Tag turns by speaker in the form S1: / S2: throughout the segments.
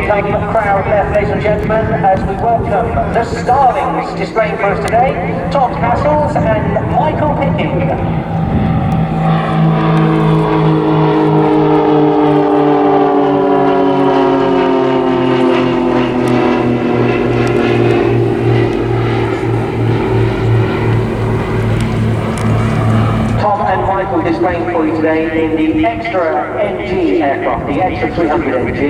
S1: they come, crowd left, ladies and gentlemen, as we welcome the Starlings displaying for us today, Tom Castles and Michael Picking. Displaying for you today in the Extra NG aircraft, the Extra 300 NG.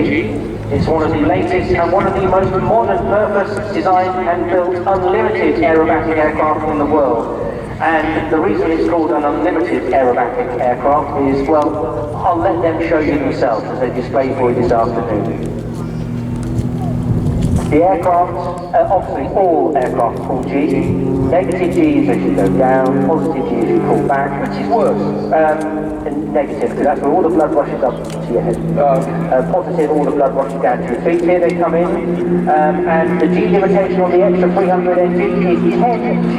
S1: It's one of the latest and one of the most modern purpose designed and built unlimited aerobatic aircraft in the world. And the reason it's called an unlimited aerobatic aircraft is, well, I'll let them show you themselves as they display for you this afternoon. The aircraft, obviously all aircraft pull G. Negative G is as you go down, positive G as you pull back, which is worse. And negative, because that's where all the blood rushes up to your head. Positive, all the blood rushes down to your feet. Here they come in, and the G limitation on the Extra 300 engine is 10 G.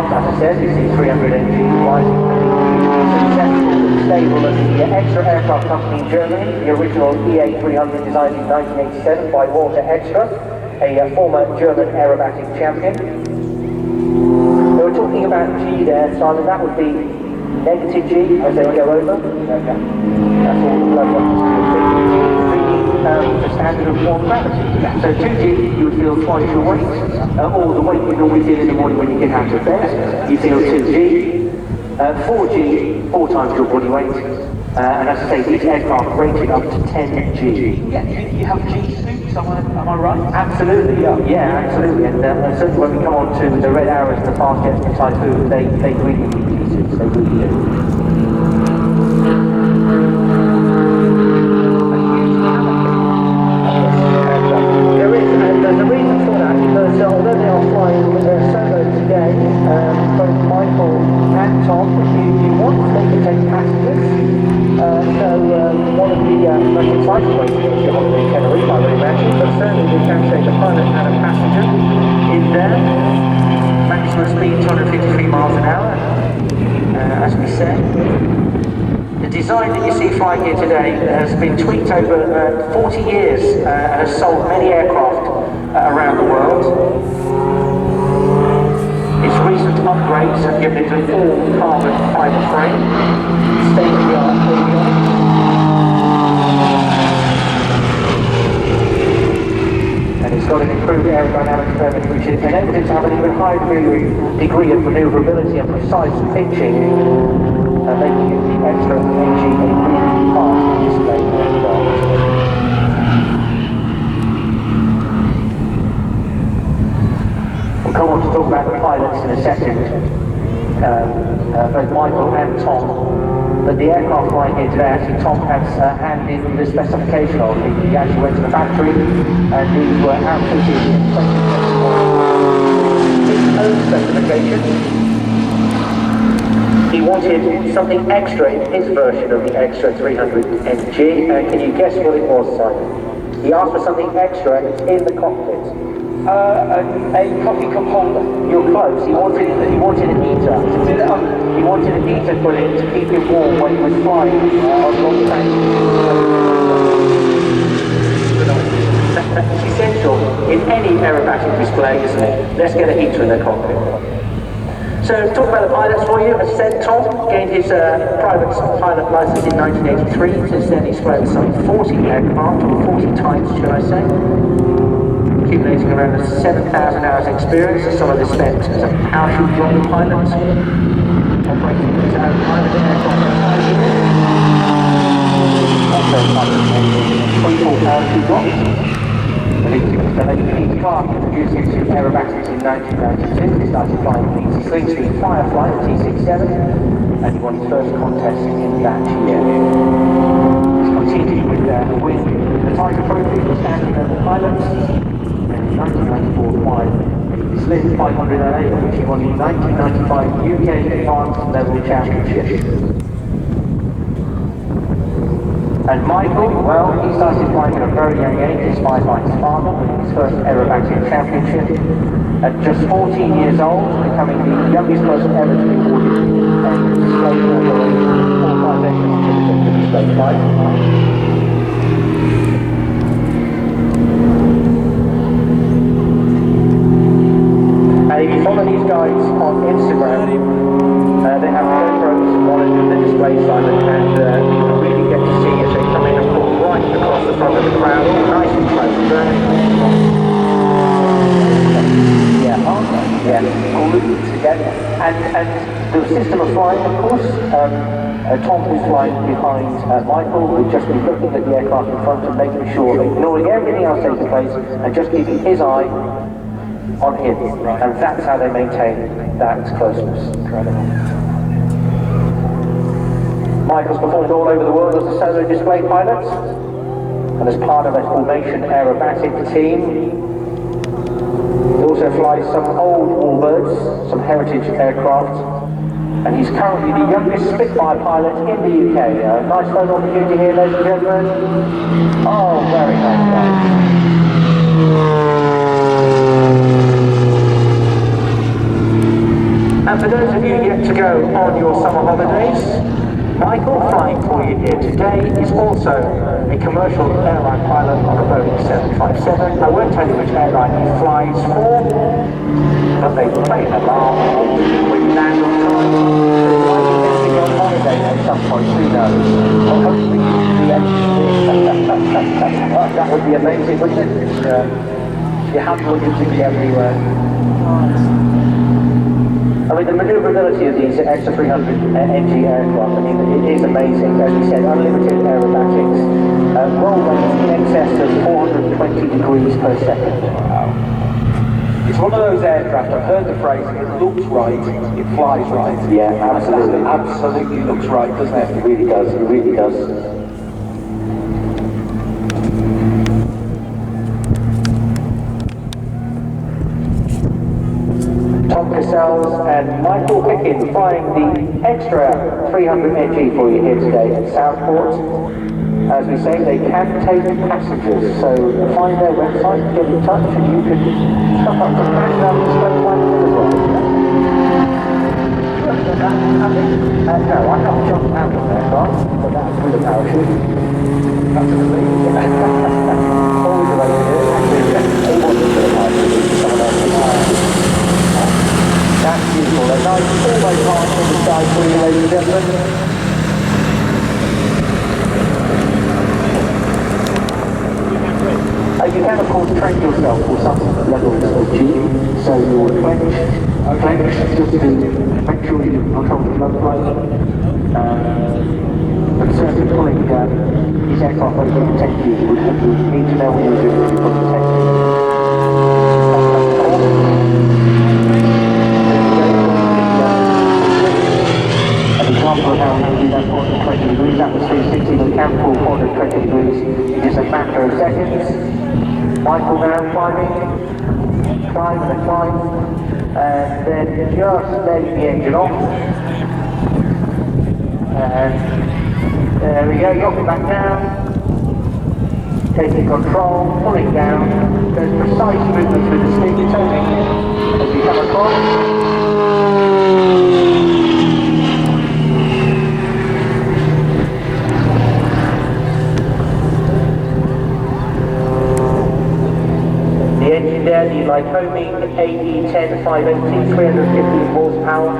S1: As I said, this is 300 NG, rising successful and stable as the Extra Aircraft Company in Germany, the original EA300 designed in 1987 by Walter Extra, a former German aerobatic champion. They were talking about G there, Simon, that would be negative G as they go over. Okay. That's all the blood rushes to your feet. The standard of warm gravity. So 2G, you would feel twice your weight, or the weight you normally feel in the morning when you get out of bed, you feel 2G. 4G, 4 times your body weight. And as I say, these aircraft rated up to 10G.
S2: Yeah, you have G suits, am I right?
S1: Absolutely, yeah, absolutely. And certainly when we come on to the Red Arrows and the fast jets and the Typhoon, they really need G suits, they really do. There's a reason for that, because although they are flying solo today, both Michael and Tom, if you want, they can take passengers. So one of the most exciting ways to get to holiday Tenerife, I would imagine, but certainly we can take a pilot and a passenger in there. Maximum speed 253 miles an hour, as we said. The design that you see flying here today has been tweaked over 40 years and has sold many aircraft around the world. Its recent upgrades have given it an all-carbon fibre frame, state-of-the-art avionics. And it's got an improved aerodynamic permit which enables it to have an even higher degree of manoeuvrability and precise pitching. Making it the Extra NG a really fast display aircraft. We'll come on to talk about the pilots in a second, both Michael and Tom. But the aircraft flying here today, actually Tom has handed the specification of it. He actually went to the factory and these were outfitted in 2021. His own specification. He wanted something extra in his version of the Extra 300 NG, and can you guess what it was, Simon? He asked for something extra, and it's in the cockpit.
S2: A coffee cup holder.
S1: You're close. He wanted a heater. He wanted a heater put in to keep him warm when he was flying on long tangents. That's essential in any aerobatic display, isn't it? Let's get a heater in the cockpit. So, talk about the pilots for you. As I said, Tom gained his private pilot license in 1983. Since then, he's flown some 40 aircraft, or 40 types, should I say. Accumulating around 7,000 hours experience. Some of this spent as a parachute drop pilot, operating his own private aircraft for 24 parachute drops. Peter Clark introduced him to aerobatics in 1992. He started flying the Sling Firefly, the T-67, and he won his first contest in that year. He's continued with the win the title trophy for standing over pilots. in 1994 acquired the Slim 500LA, which he won the 1995 UK Advanced Level Championship. And Michael, well, he started flying at a very young age, inspired by his father, winning his first aerobatic championship. At just 14 years old, becoming the youngest person ever to be awarded a display authorization certificate for display flight. And if you follow these guys on Instagram, they have GoPros monitoring the display side, and you can really get to see as they come in and pull right across the front of the crowd, nice and close. Yeah, aren't they? Yeah, glued together. And the system of flying, of course, Tom, who's flying behind Michael, will just be looking at the aircraft in front and making sure, ignoring everything else taking place, and just keeping his eye on him. And that's how they maintain that closeness. Incredible. Michael's performed all over the world as a solo display pilot, and as part of a formation aerobatic team. He also flies some old warbirds, some heritage aircraft, and he's currently the youngest Spitfire pilot in the UK. Nice photo opportunity here, ladies and gentlemen. Oh, very nice guys. And for those of you yet to go on your summer holidays, Michael, flying for you here today, is also a commercial airline pilot on a Boeing 757. I won't tell you which airline he flies for, but they play an alarm when you land on time. So he might be getting on holiday at some point, who knows? Or hopefully that would be amazing, wouldn't it? You have to to be everywhere. I mean, the manoeuvrability of these extra 300 NG aircraft, I mean, it is amazing. As we said, unlimited aerobatics, roll rates in excess of 420 degrees per second.
S2: Wow. It's one of those aircraft, I've heard the phrase, it looks right, it flies right.
S1: Yeah, absolutely.
S2: It absolutely looks right, doesn't it?
S1: It really does, it really does. And Michael Pickens flying the extra 300 NG for you here today at Southport. As we say, they can take passengers, so find their website, get in touch, and you can stop up to cash out the display flight as well. No, I haven't jumped out of there, but that's with a parachute. Absolutely. Always a way to do it. He wasn't doing it, someone else. That's beautiful. A nice almost hard from the side for you, ladies and gentlemen. You can, of course, train yourself for some levels of G. So you'll clench just to make sure you control the blood flow. But certainly pulling these aircraft over the technique would need to know what you're doing to put the technique. Example of how we can do that 420 degrees, that was 360, but we can pull 420 degrees in just a matter of seconds. Michael now climbing, climb, and then just letting the engine off. And there we go, dropping back down, taking control, pulling down, those precise movements with the stick turning as we come across. There, the Lycoming AE10 580, 350 horsepower.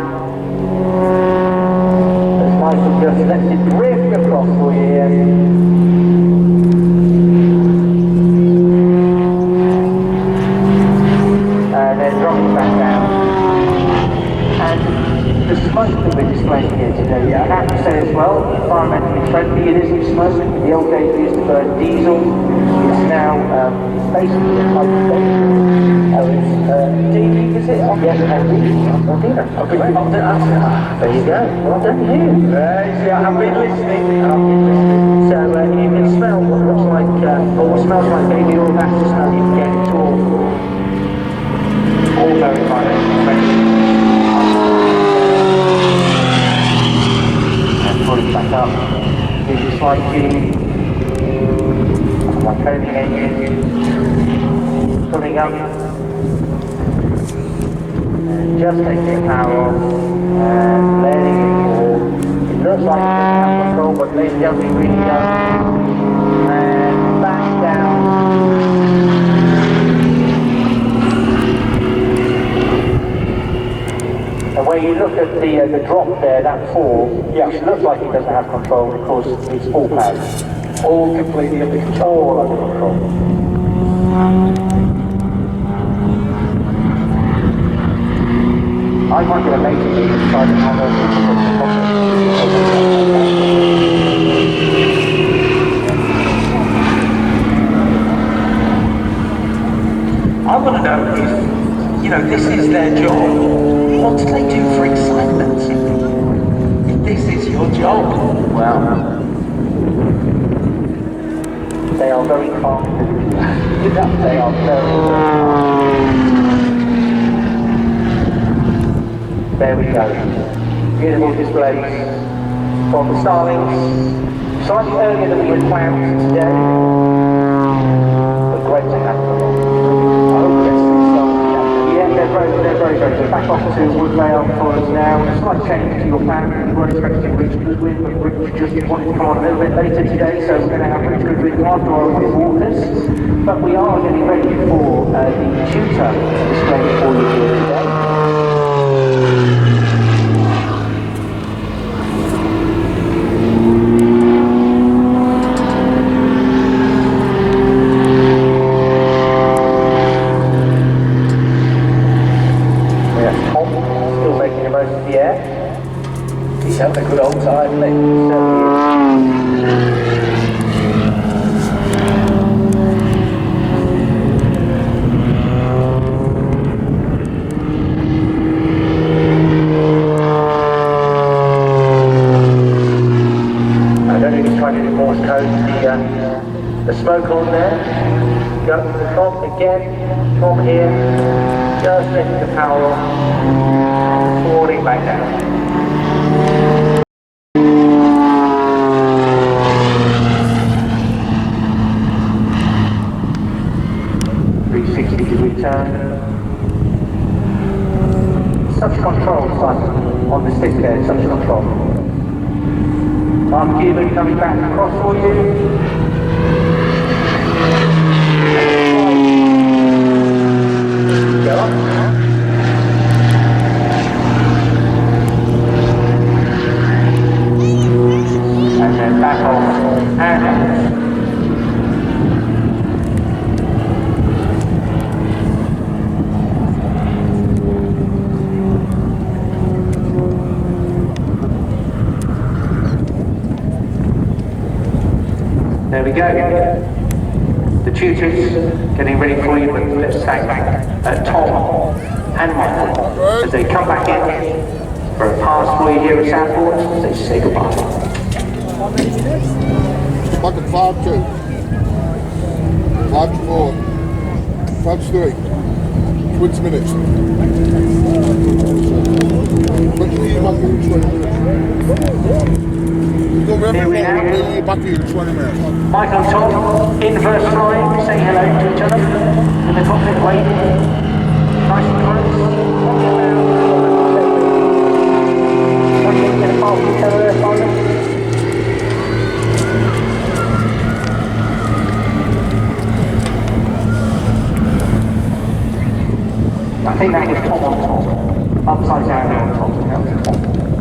S1: As Michael just lets it drift across for you here. And then dropping back down. And the smoke that we're displaying here today, I have to say as well, environmentally friendly, it isn't smoke. The old days we used to burn diesel. It's now basically a type of DV, is it? Yes, Aldina. Okay, there you go. Well done, you.
S2: I've been listening.
S1: So you can smell what looks like, or what smells like baby oil, that's the smell you get. It's all verify that it's ready. And pull it back up. Do the slide G. My coding engine coming up. And just taking the power off and letting it fall. It looks like it doesn't have control, but ladies and gentlemen, it really does. And back down. And when you look at the drop there, that fall, yeah, it looks like it doesn't have control. Of course, it's all pads. All completely under control. All under control. I find it amazing that you decided how those I want to know if, you know, this is their job, what do they do for excitement? If this is your job, well, they are very calm. They are very calm. There we go. Beautiful displays from the starlings. Slightly earlier than we had planned today, but great to have them along. I hope that's yeah, they're very good. Back off to Woodvale for us now. A slight change to your plan. We weren't expecting Rich Goodwin, but Rich just wanted to come on a little bit later today, so we're going to have Rich Goodwin after our Wind Walkers. But we are getting ready for the tutor display for you here today. He's having a good old time, isn't he? I don't know if he's trying to do Morse code the smoke on there. Go to the top again, from here, just letting the power off, and falling back down. 360-degree turn. Such control, Simon, on the stick there, such control. Mark Cuban coming back across for you. Go up. And then back off and there we go. The tutors getting ready for you, but let's thank Tom and Michael as they come back in for a pass for you here at Southport as they say goodbye.
S3: Bucket 5-2. 5-4. 5-3. 20 minutes.
S1: Here we are. Michael and Tom, inverse flying, saying hello to each other in the cockpit waving. Nice and close. What do you get a pass from each other there, Simon? I think that was Tom on top. Upside down on top.